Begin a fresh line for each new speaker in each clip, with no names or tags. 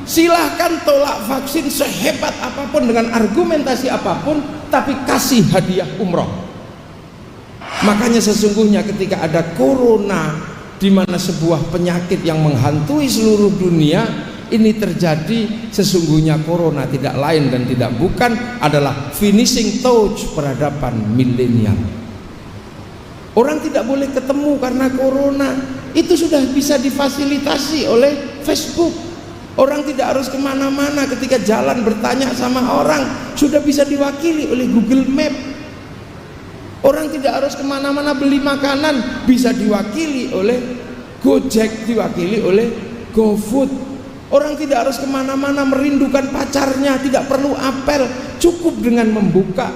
Silahkan tolak vaksin sehebat apapun dengan argumentasi apapun, tapi kasih hadiah umroh. Makanya sesungguhnya ketika ada corona, di mana sebuah penyakit yang menghantui seluruh dunia ini terjadi, sesungguhnya corona tidak lain dan tidak bukan adalah finishing touch peradaban milenial. Orang tidak boleh ketemu karena corona, itu sudah bisa difasilitasi oleh Facebook. Orang tidak harus kemana-mana, ketika jalan bertanya sama orang sudah bisa diwakili oleh Google Map. Orang tidak harus kemana-mana beli makanan, bisa diwakili oleh Gojek, diwakili oleh GoFood. Orang tidak harus kemana-mana merindukan pacarnya, tidak perlu apel, cukup dengan membuka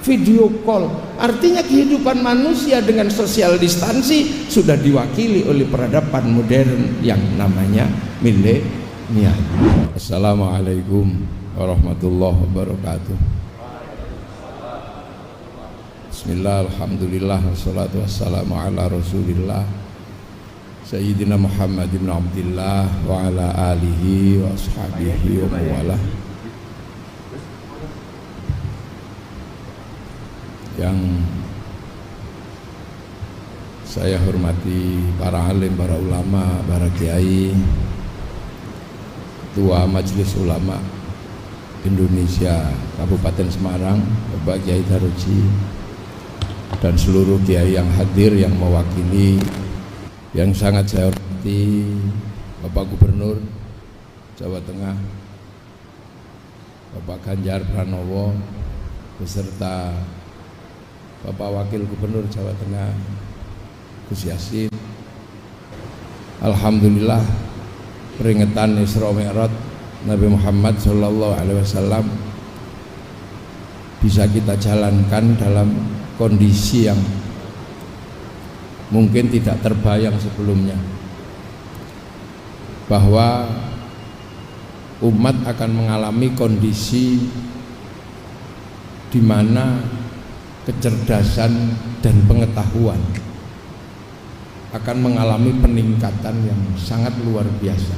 video call. Artinya kehidupan manusia dengan social distansi sudah diwakili oleh peradaban modern yang namanya milenial. Assalamualaikum warahmatullahi wabarakatuh. Bismillah, alhamdulillah, wassalatu wassalamu ala rasulillah Sayyidina Muhammad ibn Abdillah wa ala alihi wa ashabihi wa mawalah. Yang saya hormati para alim, para ulama, para kiai, Ketua Majelis Ulama Indonesia Kabupaten Semarang, Bapak Kiai Daroji, dan seluruh kiai yang hadir yang mewakili, yang sangat saya hormati Bapak Gubernur Jawa Tengah, Bapak Ganjar Pranowo, beserta Bapak Wakil Gubernur Jawa Tengah Gus Yassin. Alhamdulillah, peringatan Isra Mi'raj Nabi Muhammad SAW bisa kita jalankan dalam kondisi yang mungkin tidak terbayang sebelumnya, bahwa umat akan mengalami kondisi di mana kecerdasan dan pengetahuan akan mengalami peningkatan yang sangat luar biasa.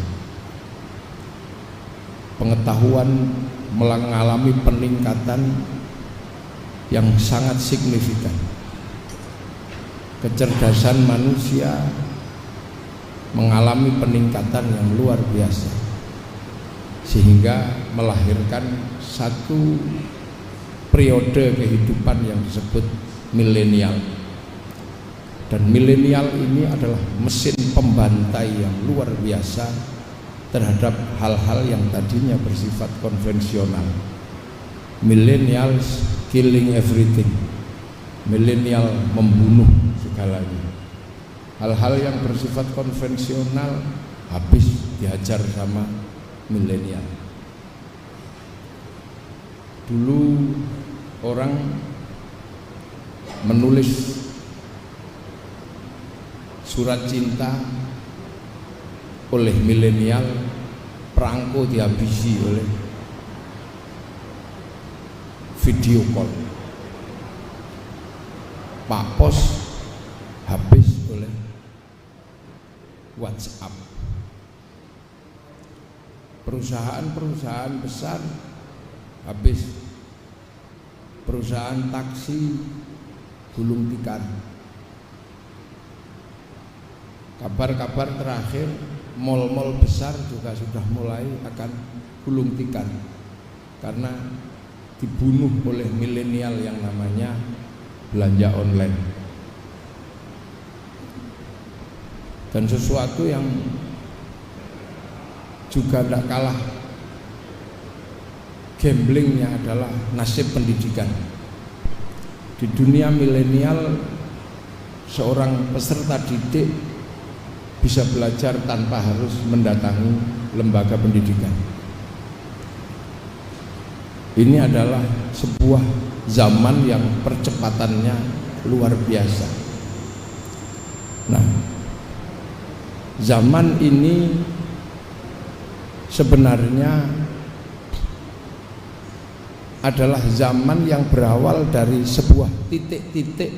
Pengetahuan mengalami peningkatan yang sangat signifikan. Kecerdasan manusia mengalami peningkatan yang luar biasa, sehingga melahirkan satu periode kehidupan yang disebut milenial. Dan milenial ini adalah mesin pembantai yang luar biasa terhadap hal-hal yang tadinya bersifat konvensional. Millennials killing everything. Milenial membunuh segalanya. Hal-hal yang bersifat konvensional habis dihajar sama milenial. Dulu orang menulis surat cinta oleh milenial, perangko dihabisi oleh video call. Pak Pos habis oleh WhatsApp. Perusahaan-perusahaan besar habis. Perusahaan taksi gulung tikar. Kabar-kabar terakhir, mal-mal besar juga sudah mulai akan gulung tikar karena dibunuh oleh milenial yang namanya belanja online. Dan sesuatu yang juga tidak kalah gamblingnya adalah nasib pendidikan. Di dunia milenial, seorang peserta didik bisa belajar tanpa harus mendatangi lembaga pendidikan. Ini adalah sebuah zaman yang percepatannya luar biasa. Nah, zaman ini sebenarnya adalah zaman yang berawal dari sebuah titik-titik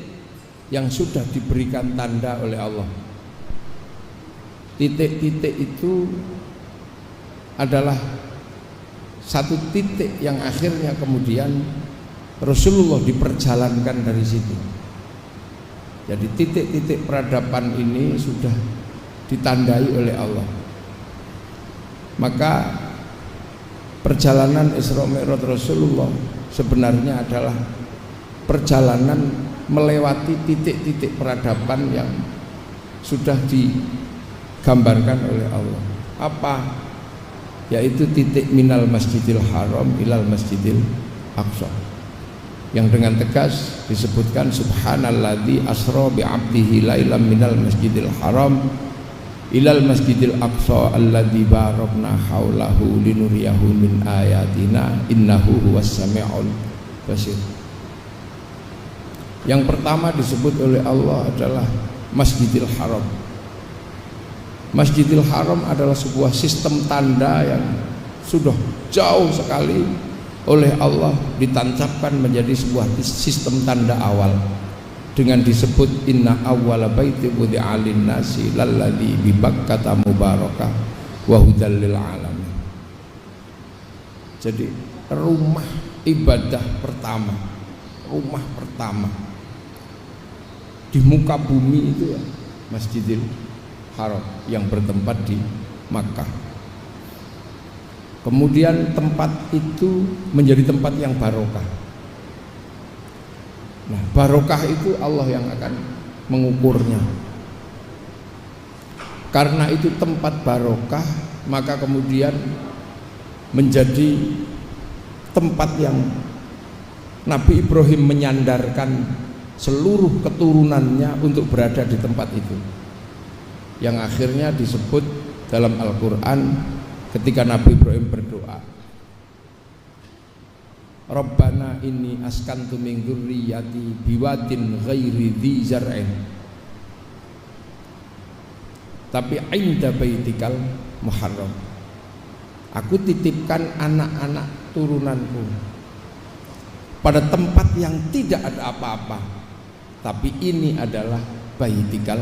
yang sudah diberikan tanda oleh Allah. Titik-titik itu adalah satu titik yang akhirnya kemudian Rasulullah diperjalankan dari situ. Jadi titik-titik peradaban ini sudah ditandai oleh Allah. Maka perjalanan Isra Mi'raj Rasulullah sebenarnya adalah perjalanan melewati titik-titik peradaban yang sudah digambarkan oleh Allah. Apa? Yaitu titik minal masjidil haram ilal masjidil aqsa, yang dengan tegas disebutkan subhanalladzi asra bi 'abdihi lailan minal masjidil haram ilal masjidil aqsa alladzi barakna haulahu linuriyahu min ayatina innahu huwas samiul basir. Yang pertama disebut oleh Allah adalah Masjidil Haram. Masjidil Haram adalah sebuah sistem tanda yang sudah jauh sekali oleh Allah ditancapkan menjadi sebuah sistem tanda awal dengan disebut inna awwala baiti wudi'a lin-nasi lalladzi bi Bakkata mubarakah wa hudal lil alamin. Jadi rumah ibadah pertama, rumah pertama di muka bumi itu ya Masjidil Haram yang bertempat di Makkah. Kemudian tempat itu menjadi tempat yang barokah. Nah, barokah itu Allah yang akan mengukurnya. Karena itu tempat barokah, maka kemudian menjadi tempat yang Nabi Ibrahim menyandarkan seluruh keturunannya untuk berada di tempat itu, yang akhirnya disebut dalam Al-Quran ketika Nabi Ibrahim berdoa, Rabbana inni askantu min dzurriyyati biwadin ghairi dzi zar'in tapi inda baitikal muharram. Aku titipkan anak-anak turunanku pada tempat yang tidak ada apa-apa, tapi ini adalah baitikal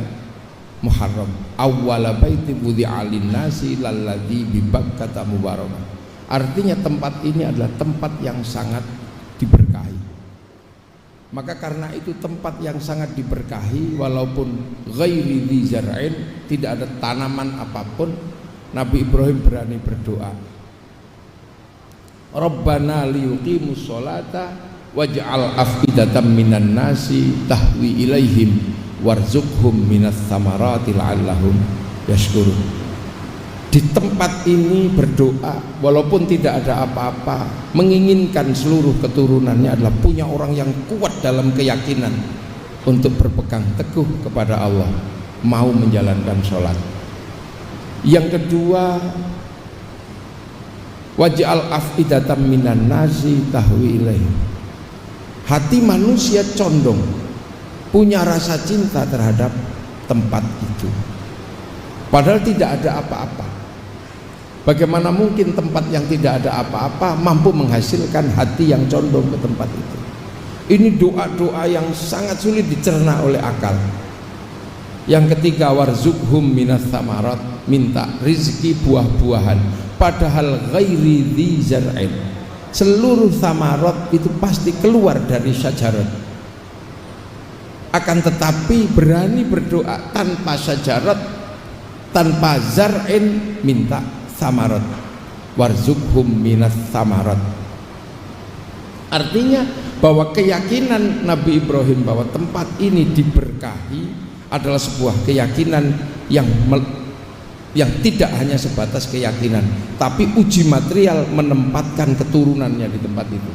muharram, awwala baiti wudi'a lin-nasi lalladzi bi Bakkata mubarakah. Artinya tempat ini adalah tempat yang sangat diberkahi. Maka karena itu tempat yang sangat diberkahi, walaupun ghairi dzi zar'in, tidak ada tanaman apapun, Nabi Ibrahim berani berdoa, Rabbana liyuqimus sholata waj'al afidatan minan nasi tahwi ilaihim warzuqhum minas tsamarati la'allahum yashkurun. Di tempat ini berdoa walaupun tidak ada apa-apa, menginginkan seluruh keturunannya adalah punya orang yang kuat dalam keyakinan untuk berpegang teguh kepada Allah, mau menjalankan sholat. Yang kedua, waj'al afidatan minan nasi tahwi ilaihim. Hati manusia condong, punya rasa cinta terhadap tempat itu, padahal tidak ada apa-apa. Bagaimana mungkin tempat yang tidak ada apa-apa mampu menghasilkan hati yang condong ke tempat itu? Ini doa-doa yang sangat sulit dicerna oleh akal. Yang ketiga, warzuqhum minas tsamarat, minta rizki buah-buahan, padahal ghairi dzi zar'in. Seluruh tsamarat itu pasti keluar dari syajarat. Akan tetapi berani berdoa tanpa syajarat, tanpa zar'in, minta tsamarat, warzuqhum minas tsamarat. Artinya bahwa keyakinan Nabi Ibrahim bahwa tempat ini diberkahi adalah sebuah keyakinan yang tidak hanya sebatas keyakinan, tapi uji material menempatkan keturunannya di tempat itu.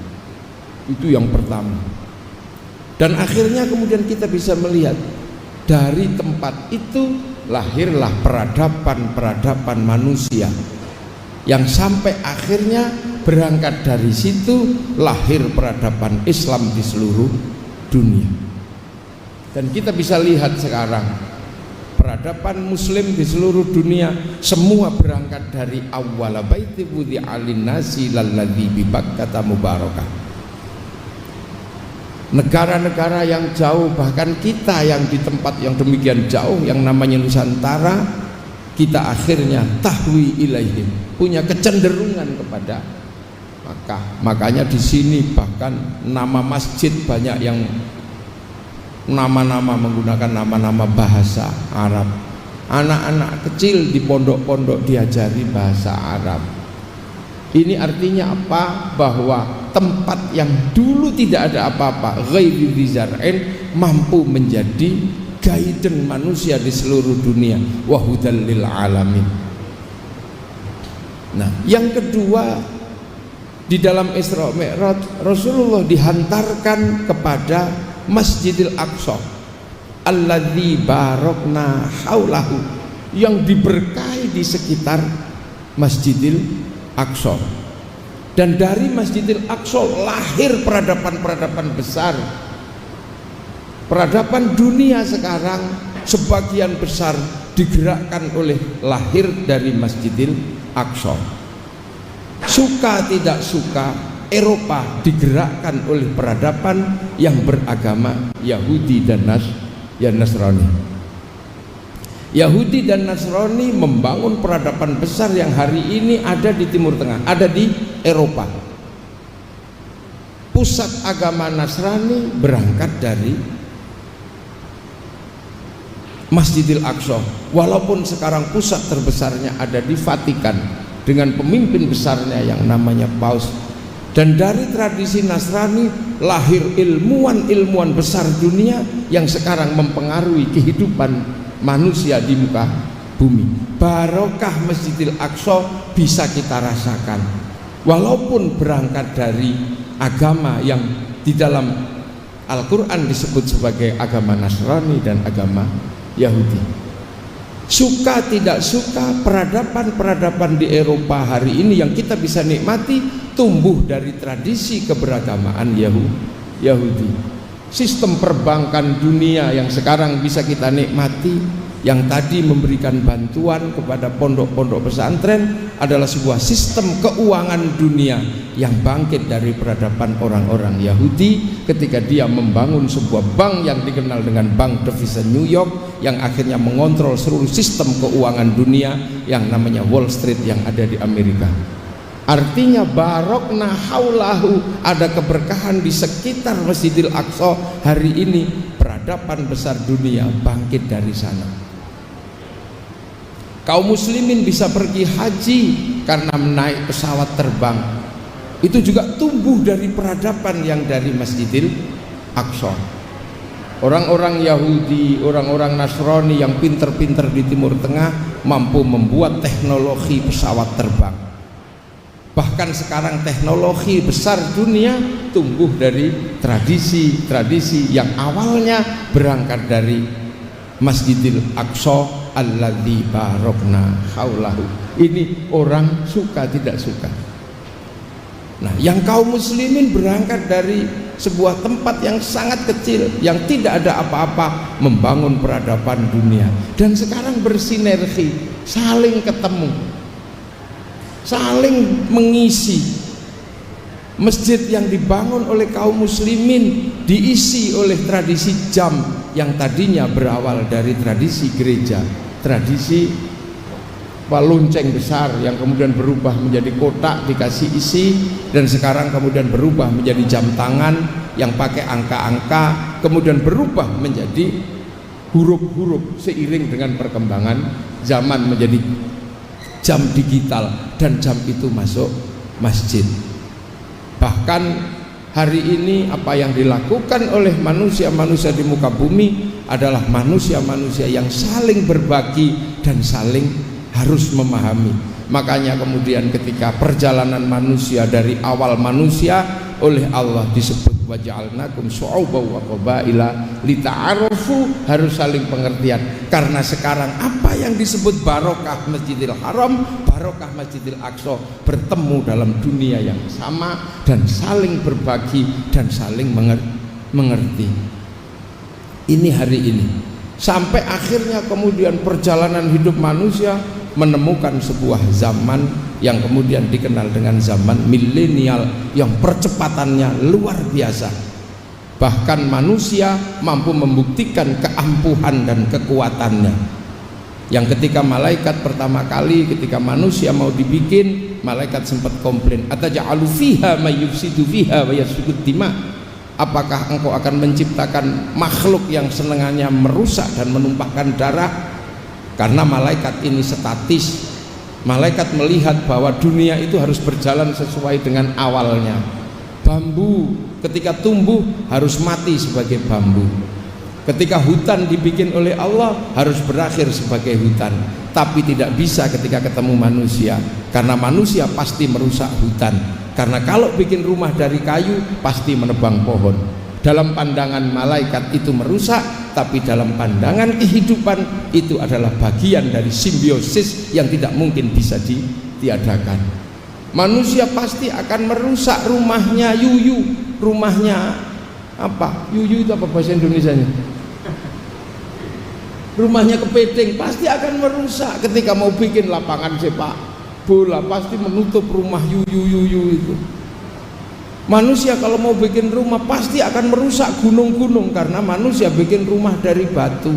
Itu yang pertama. Dan akhirnya kemudian kita bisa melihat dari tempat itu lahirlah peradaban manusia yang sampai akhirnya berangkat dari situ lahir peradaban Islam di seluruh dunia. Dan kita bisa lihat sekarang peradaban muslim di seluruh dunia semua berangkat dari awwala baiti wudi'a lin-nasi lalladzi bi Bakkata mubarakah. Negara-negara yang jauh, bahkan kita yang di tempat yang demikian jauh yang namanya Nusantara, kita akhirnya tahwi ilaihim, punya kecenderungan kepada Makkah. Makanya di sini bahkan nama masjid banyak yang nama-nama menggunakan nama-nama bahasa Arab. Anak-anak kecil di pondok-pondok diajari bahasa Arab. Ini artinya apa? Bahwa tempat yang dulu tidak ada apa-apa, ghairi dzar'in, mampu menjadi guidance manusia di seluruh dunia, wa hudal lil alamin. Nah, yang kedua, di dalam Isra Mi'raj Rasulullah dihantarkan kepada Masjidil Aqsa alladzi barakna haulahu, yang diberkahi di sekitar Masjidil Aqsa. Dan dari Masjidil Aqsa lahir peradaban-peradaban besar. Peradaban dunia sekarang sebagian besar digerakkan oleh lahir dari Masjidil Aqsa. Suka tidak suka, Eropa digerakkan oleh peradaban yang beragama Yahudi dan Nasrani. Yahudi dan Nasrani membangun peradaban besar yang hari ini ada di Timur Tengah, ada di Eropa. Pusat agama Nasrani berangkat dari Masjidil Aqsa, walaupun sekarang pusat terbesarnya ada di Vatikan dengan pemimpin besarnya yang namanya Paus. Dan dari tradisi Nasrani lahir ilmuwan-ilmuwan besar dunia yang sekarang mempengaruhi kehidupan manusia di muka bumi. Barokah Masjidil Aqsa bisa kita rasakan, walaupun berangkat dari agama yang di dalam Al-Quran disebut sebagai agama Nasrani dan agama Yahudi. Suka tidak suka, peradaban-peradaban di Eropa hari ini yang kita bisa nikmati tumbuh dari tradisi keberagamaan Yahudi. Sistem perbankan dunia yang sekarang bisa kita nikmati, yang tadi memberikan bantuan kepada pondok-pondok pesantren, adalah sebuah sistem keuangan dunia yang bangkit dari peradaban orang-orang Yahudi ketika dia membangun sebuah bank yang dikenal dengan Bank Devisa New York, yang akhirnya mengontrol seluruh sistem keuangan dunia yang namanya Wall Street yang ada di Amerika. Artinya barokna haulahu, ada keberkahan di sekitar Masjidil Aqsa hari ini. Peradaban besar dunia bangkit dari sana. Kaum muslimin bisa pergi haji karena menaik pesawat terbang. Itu juga tumbuh dari peradaban yang dari Masjidil Aqsa. Orang-orang Yahudi, orang-orang Nasrani yang pinter-pinter di Timur Tengah mampu membuat teknologi pesawat terbang. Bahkan sekarang teknologi besar dunia tumbuh dari tradisi-tradisi yang awalnya berangkat dari Masjidil Aqsa alladzi barokna haulahu. Ini orang suka tidak suka. Nah, yang kaum muslimin berangkat dari sebuah tempat yang sangat kecil, yang tidak ada apa-apa, membangun peradaban dunia, dan sekarang bersinergi, saling ketemu, saling mengisi. Masjid yang dibangun oleh kaum muslimin diisi oleh tradisi jam yang tadinya berawal dari tradisi gereja, tradisi lonceng besar yang kemudian berubah menjadi kotak dikasih isi, dan sekarang kemudian berubah menjadi jam tangan yang pakai angka-angka, kemudian berubah menjadi huruf-huruf seiring dengan perkembangan zaman menjadi jam digital, dan jam itu masuk masjid. Bahkan hari ini apa yang dilakukan oleh manusia-manusia di muka bumi adalah manusia-manusia yang saling berbagi dan saling harus memahami. Makanya kemudian ketika perjalanan manusia dari awal manusia oleh Allah disebut waja'alnakum syu'uban wa qabaila lita'arafu, harus saling pengertian. Karena sekarang apa yang disebut barokah Masjidil Haram, barokah Masjidil Aqsa bertemu dalam dunia yang sama dan saling berbagi dan saling mengerti. Ini hari ini sampai akhirnya kemudian perjalanan hidup manusia menemukan sebuah zaman yang kemudian dikenal dengan zaman milenial yang percepatannya luar biasa. Bahkan manusia mampu membuktikan keampuhan dan kekuatannya. Yang ketika malaikat pertama kali ketika manusia mau dibikin, malaikat sempat komplain, ataj'alu fiha may yufsidu fiha wa yasfiku dima. Apakah engkau akan menciptakan makhluk yang senangannya merusak dan menumpahkan darah? Karena malaikat ini statis. Malaikat melihat bahwa dunia itu harus berjalan sesuai dengan awalnya. Bambu ketika tumbuh harus mati sebagai bambu. Ketika hutan dibikin oleh Allah harus berakhir sebagai hutan. Tapi tidak bisa ketika ketemu manusia, karena manusia pasti merusak hutan. Karena kalau bikin rumah dari kayu pasti menebang pohon. Dalam pandangan malaikat itu merusak, tapi dalam pandangan kehidupan itu adalah bagian dari simbiosis yang tidak mungkin bisa ditiadakan. Manusia pasti akan merusak rumahnya yuyu, rumahnya apa? Yuyu itu apa bahasa Indonesianya? Rumahnya kepiting pasti akan merusak. Ketika mau bikin lapangan sepak bola pasti menutup rumah yuyu itu. Manusia kalau mau bikin rumah pasti akan merusak gunung-gunung, karena manusia bikin rumah dari batu.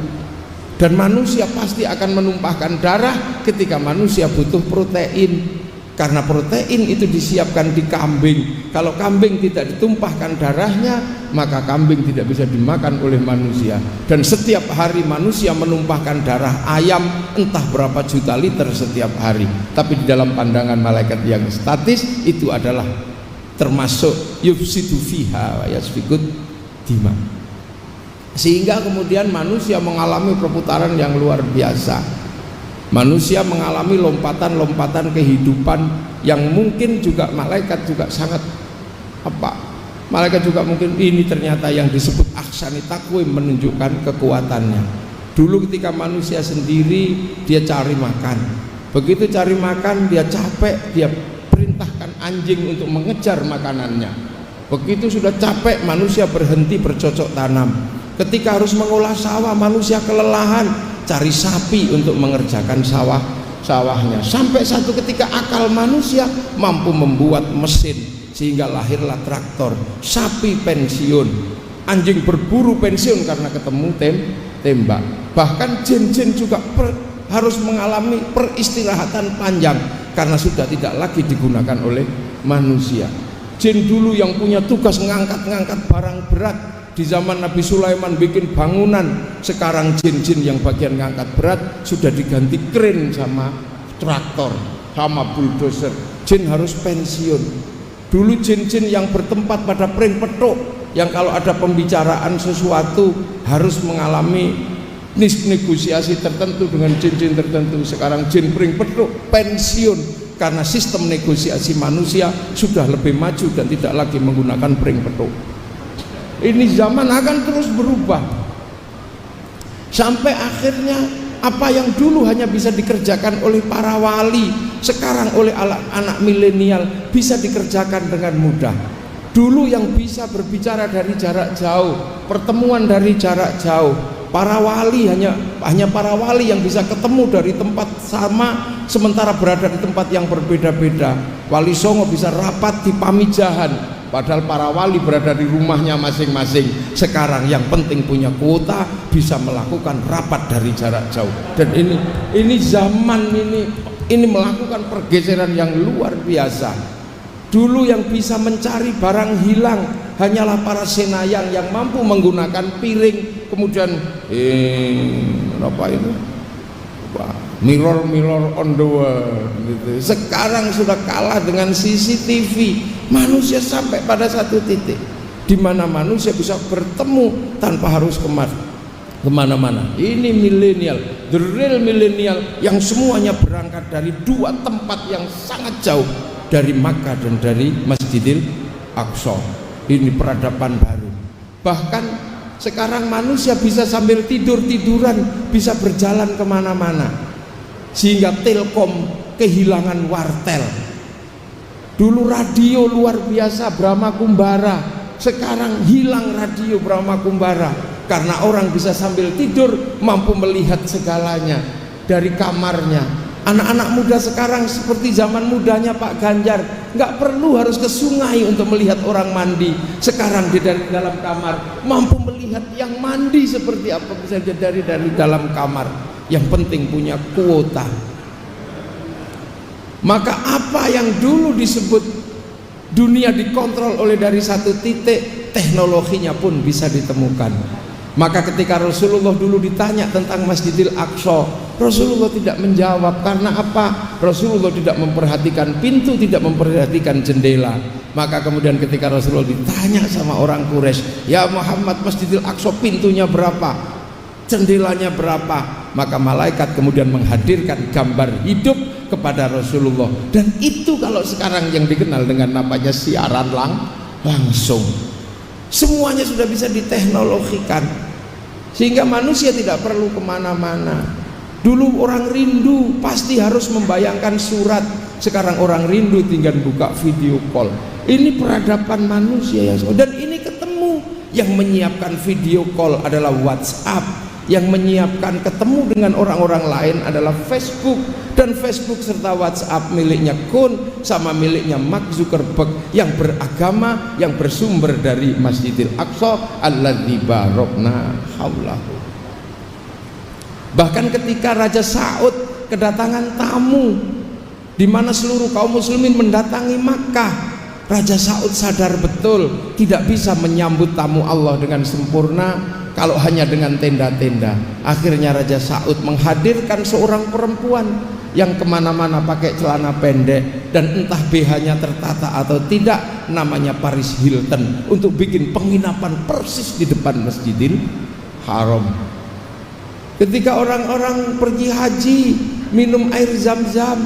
Dan manusia pasti akan menumpahkan darah ketika manusia butuh protein, karena protein itu disiapkan di kambing. Kalau kambing tidak ditumpahkan darahnya, maka kambing tidak bisa dimakan oleh manusia. Dan setiap hari manusia menumpahkan darah ayam entah berapa juta liter setiap hari. Tapi di dalam pandangan malaikat yang statis itu adalah termasuk yufsidu fiha wa yasfikut dima. Sehingga kemudian manusia mengalami perputaran yang luar biasa. Manusia mengalami lompatan-lompatan kehidupan yang mungkin juga malaikat juga sangat malaikat juga mungkin ini ternyata yang disebut ahsani takwim, menunjukkan kekuatannya. Dulu ketika manusia sendiri dia cari makan, begitu cari makan dia capek, dia perintahkan anjing untuk mengejar makanannya. Begitu sudah capek manusia berhenti bercocok tanam. Ketika harus mengolah sawah manusia kelelahan, cari sapi untuk mengerjakan sawahnya. Sampai satu ketika akal manusia mampu membuat mesin sehingga lahirlah traktor. Sapi pensiun, anjing berburu pensiun karena ketemu tembak. Bahkan jin-jin juga harus mengalami peristirahatan panjang karena sudah tidak lagi digunakan oleh manusia. Jin dulu yang punya tugas ngangkat-ngangkat barang berat, di zaman Nabi Sulaiman bikin bangunan, sekarang jin-jin yang bagian ngangkat berat sudah diganti kren sama traktor sama bulldozer. Jin harus pensiun. Dulu jin-jin yang bertempat pada pring petuk, yang kalau ada pembicaraan sesuatu harus mengalami negosiasi tertentu dengan jin-jin tertentu. Sekarang jin pring petuk pensiun karena sistem negosiasi manusia sudah lebih maju dan tidak lagi menggunakan pring petuk. Ini zaman akan terus berubah sampai akhirnya apa yang dulu hanya bisa dikerjakan oleh para wali, sekarang oleh anak milenial bisa dikerjakan dengan mudah. Dulu yang bisa berbicara dari jarak jauh, pertemuan dari jarak jauh, para wali hanya para wali yang bisa ketemu dari tempat sama sementara berada di tempat yang berbeda-beda. Wali Songo bisa rapat di Pamijahan padahal para wali berada di rumahnya masing-masing. Sekarang yang penting punya kuota, bisa melakukan rapat dari jarak jauh. Dan ini zaman ini melakukan pergeseran yang luar biasa. Dulu yang bisa mencari barang hilang hanyalah para senayang yang mampu menggunakan piring, kemudian apa itu? Mirror on the wall gitu. Sekarang sudah kalah dengan CCTV. Manusia sampai pada satu titik di mana manusia bisa bertemu tanpa harus kemana-mana. Ini milenial, the real milenial yang semuanya berangkat dari dua tempat yang sangat jauh, dari Makkah dan dari Masjidil Aqsa. Ini peradaban baru. Bahkan sekarang manusia bisa sambil tiduran bisa berjalan kemana-mana, sehingga Telkom kehilangan wartel. Dulu radio luar biasa Brahma Kumbara, sekarang hilang radio Brahma Kumbara karena orang bisa sambil tidur mampu melihat segalanya dari kamarnya. Anak-anak muda sekarang seperti zaman mudanya Pak Ganjar, nggak perlu harus ke sungai untuk melihat orang mandi. Sekarang dia dari dalam kamar mampu melihat yang mandi seperti apa, bisa dari dalam kamar. yang penting punya kuota. Maka apa yang dulu disebut dunia dikontrol oleh dari satu titik, teknologinya pun bisa ditemukan. Maka ketika Rasulullah dulu ditanya tentang Masjidil Aqsa, Rasulullah tidak menjawab. Karena apa? Rasulullah tidak memperhatikan pintu, tidak memperhatikan jendela. Maka kemudian ketika Rasulullah ditanya sama orang Quraisy, "Ya Muhammad, Masjidil Aqsa pintunya berapa? Jendelanya berapa?" Maka malaikat kemudian menghadirkan gambar hidup kepada Rasulullah. Dan itu kalau sekarang yang dikenal dengan namanya siaran langsung. Semuanya sudah bisa diteknologikan, sehingga manusia tidak perlu kemana-mana. Dulu orang rindu pasti harus membayangkan surat, sekarang orang rindu tinggal buka video call. Ini peradaban manusia dan ini ketemu. Yang menyiapkan video call adalah WhatsApp, yang menyiapkan ketemu dengan orang-orang lain adalah Facebook. Dan Facebook serta WhatsApp miliknya Kun sama miliknya Mark Zuckerberg yang beragama, yang bersumber dari Masjidil Aqsa alladzi barokna haulahu. Bahkan ketika Raja Saud kedatangan tamu, di mana seluruh kaum muslimin mendatangi Makkah, Raja Saud sadar betul tidak bisa menyambut tamu Allah dengan sempurna kalau hanya dengan tenda-tenda. Akhirnya Raja Saud menghadirkan seorang perempuan yang kemana-mana pakai celana pendek dan entah BH-nya tertata atau tidak, namanya Paris Hilton, untuk bikin penginapan persis di depan Masjidil Haram. Ketika orang-orang pergi haji minum air Zam-Zam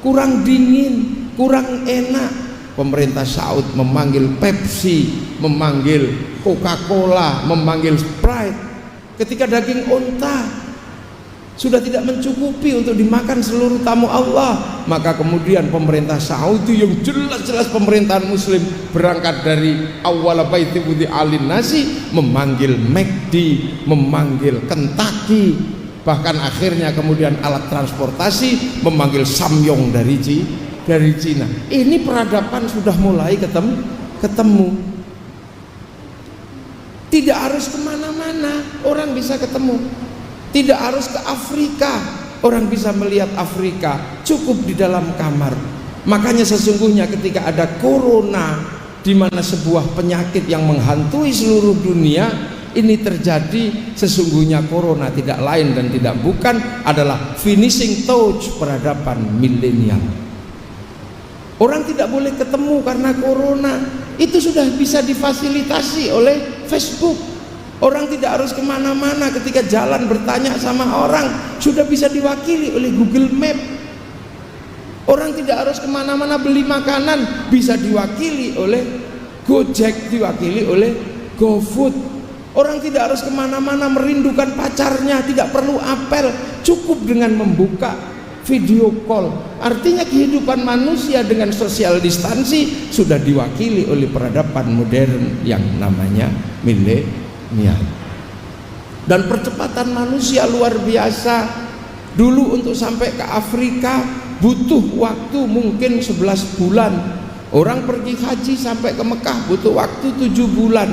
kurang dingin, kurang enak, pemerintah Saud memanggil Pepsi, memanggil Coca-Cola, memanggil Sprite. Ketika daging onta sudah tidak mencukupi untuk dimakan seluruh tamu Allah, maka kemudian pemerintah Saudi yang jelas-jelas pemerintahan muslim berangkat dari awal baiti wudi alin nasi, memanggil McD, memanggil Kentucky, bahkan akhirnya kemudian alat transportasi memanggil Samyong dari Cina. Ini peradaban sudah mulai ketemu. Tidak harus kemana-mana, orang bisa ketemu. Tidak harus ke Afrika, orang bisa melihat Afrika, cukup di dalam kamar. Makanya sesungguhnya ketika ada corona, di mana sebuah penyakit yang menghantui seluruh dunia ini terjadi, sesungguhnya corona tidak lain dan tidak bukan adalah finishing touch peradaban milenial. Orang tidak boleh ketemu karena corona, itu sudah bisa difasilitasi oleh Facebook. Orang tidak harus kemana-mana, ketika jalan bertanya sama orang sudah bisa diwakili oleh Google Map. Orang tidak harus kemana-mana beli makanan, bisa diwakili oleh Gojek, diwakili oleh GoFood. Orang tidak harus kemana-mana merindukan pacarnya, tidak perlu apel, cukup dengan membuka video call. Artinya kehidupan manusia dengan social distansi sudah diwakili oleh peradaban modern yang namanya milenial. Dan percepatan manusia luar biasa. Dulu untuk sampai ke Afrika butuh waktu mungkin 11 bulan. Orang pergi haji sampai ke Mekah butuh waktu 7 bulan.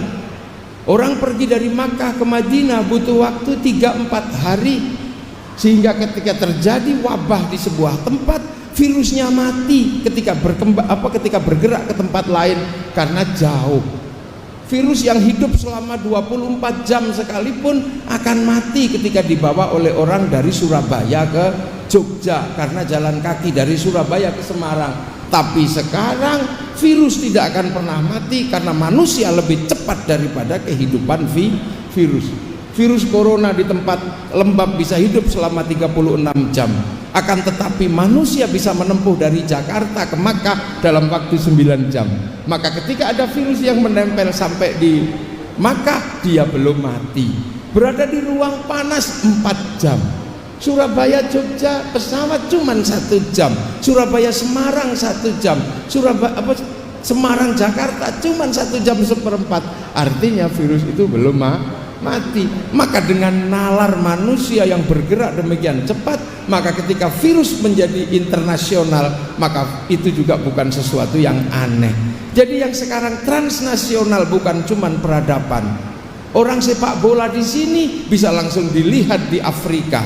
Orang pergi dari Makkah ke Madinah butuh waktu 3-4 hari. Sehingga ketika terjadi wabah di sebuah tempat, virusnya mati ketika bergerak ke tempat lain karena jauh. Virus yang hidup selama 24 jam sekalipun akan mati ketika dibawa oleh orang dari Surabaya ke Jogja, karena jalan kaki dari Surabaya ke Semarang. Tapi sekarang virus tidak akan pernah mati karena manusia lebih cepat daripada kehidupan virus. Virus corona di tempat lembab bisa hidup selama 36 jam. Akan tetapi manusia bisa menempuh dari Jakarta ke Makkah dalam waktu 9 jam. Maka ketika ada virus yang menempel sampai di Makkah, dia belum mati. Berada di ruang panas 4 jam. Surabaya Jogja pesawat cuma 1 jam. Surabaya Semarang 1 jam. Semarang Jakarta cuma 1 jam seperempat. Artinya virus itu belum mati. Maka dengan nalar manusia yang bergerak demikian cepat, maka ketika virus menjadi internasional, maka itu juga bukan sesuatu yang aneh. Jadi yang sekarang transnasional bukan cuman peradaban. Orang sepak bola di sini bisa langsung dilihat di Afrika.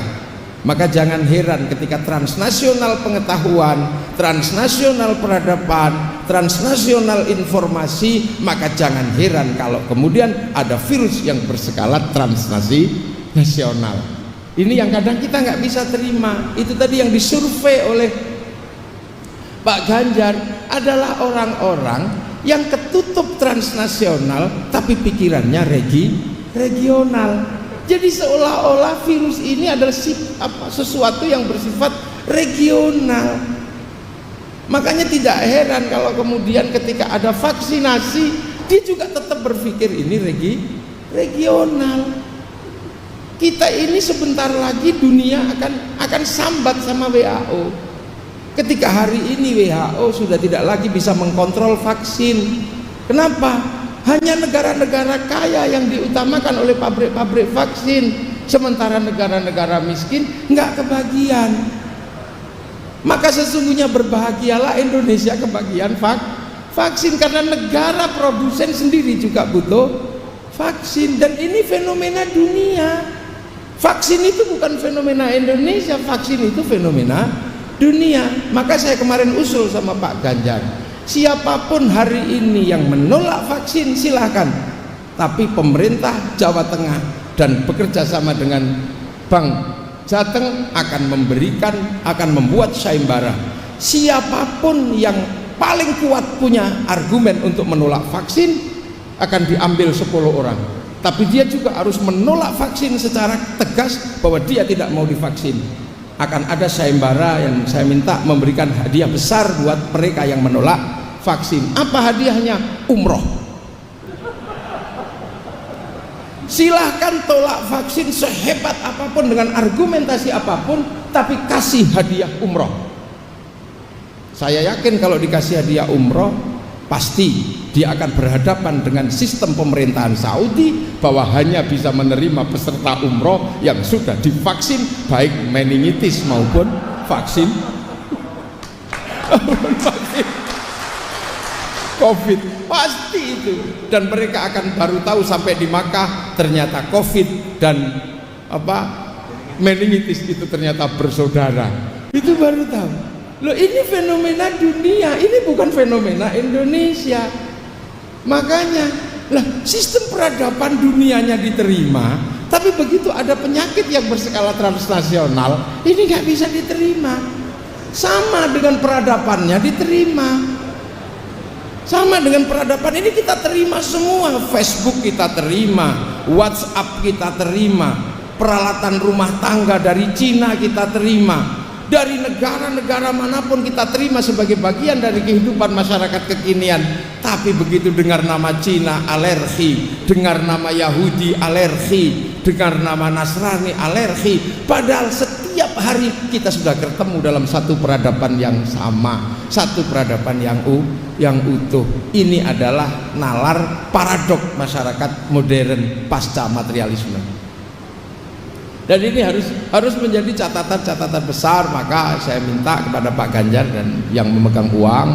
Maka jangan heran ketika transnasional pengetahuan, transnasional peradaban, transnasional informasi, maka jangan heran kalau kemudian ada virus yang berskala transnasional. Ini yang kadang kita nggak bisa terima. Itu tadi yang disurvei oleh Pak Ganjar adalah orang-orang yang ketutup transnasional tapi pikirannya regional. Jadi seolah-olah virus ini adalah sesuatu yang bersifat regional. Makanya tidak heran kalau kemudian ketika ada vaksinasi, dia juga tetap berpikir ini regional. Kita ini sebentar lagi dunia akan sambat sama WHO. Ketika hari ini WHO sudah tidak lagi bisa mengkontrol vaksin. Kenapa? Hanya negara-negara kaya yang diutamakan oleh pabrik-pabrik vaksin, sementara negara-negara miskin nggak kebagian. Maka sesungguhnya berbahagialah Indonesia kebagian vaksin, karena negara produsen sendiri juga butuh vaksin. Dan ini fenomena dunia. Vaksin itu bukan fenomena Indonesia, vaksin itu fenomena dunia. Maka saya kemarin usul sama Pak Ganjar, siapapun hari ini yang menolak vaksin silahkan, tapi pemerintah Jawa Tengah dan bekerja sama dengan Bank Jateng akan membuat sayembara. Siapapun yang paling kuat punya argumen untuk menolak vaksin akan diambil 10 orang, tapi dia juga harus menolak vaksin secara tegas bahwa dia tidak mau divaksin. Akan ada sayembara yang saya minta memberikan hadiah besar buat mereka yang menolak vaksin. Apa hadiahnya? Umroh. Silahkan tolak vaksin sehebat apapun dengan argumentasi apapun, tapi kasih hadiah umroh. Saya yakin kalau dikasih hadiah umroh, pasti dia akan berhadapan dengan sistem pemerintahan Saudi bahwa hanya bisa menerima peserta umroh yang sudah divaksin, baik meningitis maupun vaksin COVID, pasti itu. Dan mereka akan baru tahu sampai di Makkah ternyata COVID dan meningitis itu ternyata bersaudara. Itu baru tahu. Loh, ini fenomena dunia, ini bukan fenomena Indonesia. Makanya lah, sistem peradaban dunianya diterima, tapi begitu ada penyakit yang berskala transnasional, ini nggak bisa diterima. Sama dengan peradabannya diterima. Sama dengan peradaban ini kita terima semua. Facebook kita terima, WhatsApp kita terima, peralatan rumah tangga dari Cina kita terima, dari negara-negara manapun kita terima sebagai bagian dari kehidupan masyarakat kekinian. Tapi begitu dengar nama Cina alergi, dengar nama Yahudi alergi, dengar nama Nasrani alergi. Padahal setiap hari kita sudah ketemu dalam satu peradaban yang sama, satu peradaban yang utuh. Ini adalah nalar paradok masyarakat modern pasca materialisme. Dan ini harus menjadi catatan-catatan besar. Maka saya minta kepada Pak Ganjar dan yang memegang uang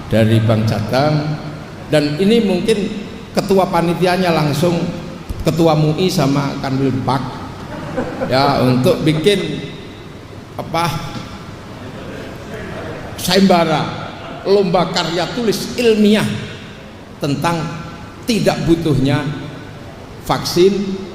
dari Bank Jateng, dan ini mungkin ketua panitianya langsung ketua MUI sama Kanwil Pak ya, untuk bikin sayembara lomba karya tulis ilmiah tentang tidak butuhnya vaksin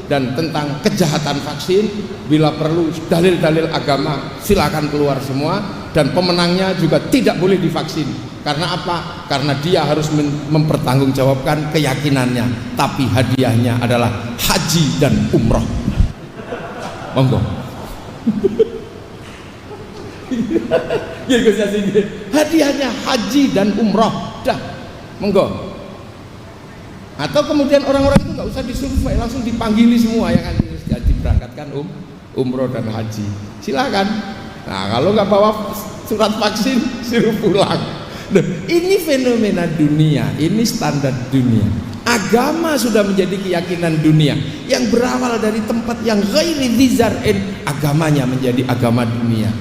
dan tentang kejahatan vaksin. Bila perlu dalil-dalil agama silakan keluar semua, dan pemenangnya juga tidak boleh divaksin. Karena apa? Karena dia harus mempertanggungjawabkan keyakinannya, tapi hadiahnya adalah haji dan umroh. Monggo. Hadiahnya haji dan umroh, dah, monggo. Atau kemudian orang-orang itu nggak usah disurvei, langsung dipanggili semua yang akan diberangkatkan umroh dan haji, silakan. Nah, kalau nggak bawa surat vaksin suruh pulang. Nah, ini fenomena dunia, ini standar dunia. Agama sudah menjadi keyakinan dunia yang berawal dari tempat yang ghairi dzar'in, agamanya menjadi agama dunia.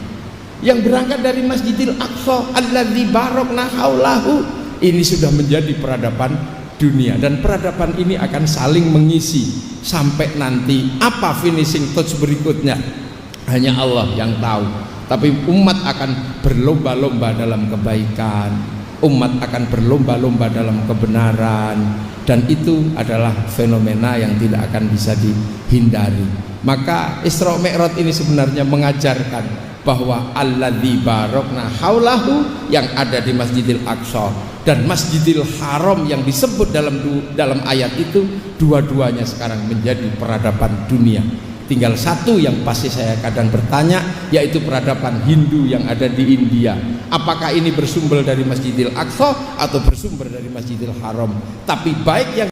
Yang berangkat dari Masjidil Aqsa alladzi barakna haulahu, ini sudah menjadi peradaban dunia, dan peradaban ini akan saling mengisi sampai nanti apa finishing touch berikutnya hanya Allah yang tahu. Tapi umat akan berlomba-lomba dalam kebaikan, umat akan berlomba-lomba dalam kebenaran, dan itu adalah fenomena yang tidak akan bisa dihindari. Maka Isra Mi'raj ini sebenarnya mengajarkan bahwa alladzi barokna haulahu, yang ada di Masjidil Aqsa dan Masjidil Haram yang disebut dalam ayat itu, dua-duanya sekarang menjadi peradaban dunia. Tinggal satu yang pasti saya kadang bertanya, yaitu peradaban Hindu yang ada di India. Apakah ini bersumber dari Masjidil Aqsa atau bersumber dari Masjidil Haram? Tapi baik yang